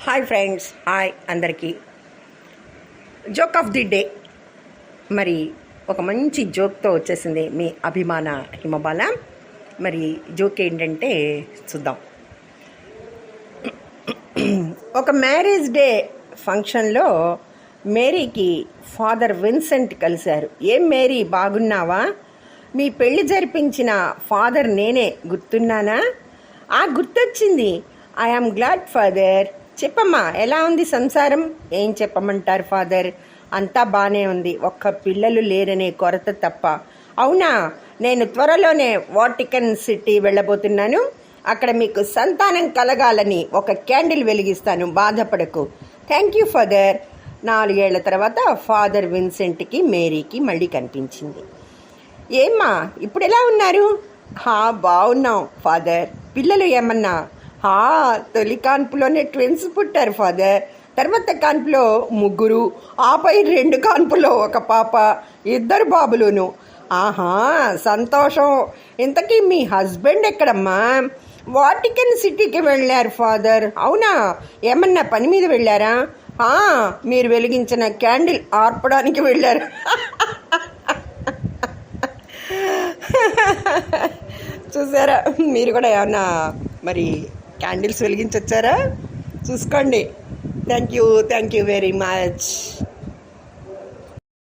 Hi friends, hi అందరికీ. Joke of the day. మరి ఒక మంచి జోక్తో వచ్చేసింది మీ అభిమాన హిమబాల. మరి జోక్ ఏంటంటే చూద్దాం. ఒక మ్యారేజ్ డే ఫంక్షన్లో మేరీకి ఫాదర్ విన్సెంట్ కలిశారు. ఏం మేరీ, బాగున్నావా? మీ పెళ్లి జరిపించిన ఫాదర్ నేనే, గుర్తున్నానా? గుర్తొచ్చింది. I am glad father. చెప్పమ్మా, ఎలా ఉంది సంసారం? ఏం చెప్పమంటారు ఫాదర్, అంతా బాగానే ఉంది, ఒక్క పిల్లలు లేరనే కొరత తప్ప. అవునా? నేను త్వరలోనే వాటికన్ సిటీ వెళ్ళబోతున్నాను. అక్కడ మీకు సంతానం కలగాలని ఒక క్యాండిల్ వెలిగిస్తాను, బాధపడకు. Thank you father. 4 ఏళ్ల తర్వాత ఫాదర్ విన్సెంట్కి మేరీకి మళ్ళీ కనిపించింది. ఏమ్మా, ఇప్పుడు ఎలా ఉన్నారు? బాగున్నాం ఫాదర్. పిల్లలు ఏమన్నా? తొలి కాన్పులోనే ట్విన్స్ పుట్టారు ఫాదర్. తర్వాత కాన్పులో 3, ఆపై 2 కాన్పులో 1 పాప, 2 బాబులును. సంతోషం. ఇంతకీ మీ హస్బెండ్ ఎక్కడమ్మా? వాటికన్ సిటీకి వెళ్ళారు ఫాదర్. అవునా? ఏమన్నా పని మీద వెళ్ళారా? మీరు వెలిగించిన క్యాండిల్ ఆర్పడానికి వెళ్ళారు. చూసారా? మీరు కూడా ఏమన్నా మరి క్యాండిల్స్ వెలిగించొచ్చారా? చూసుకోండి. Thank you very much.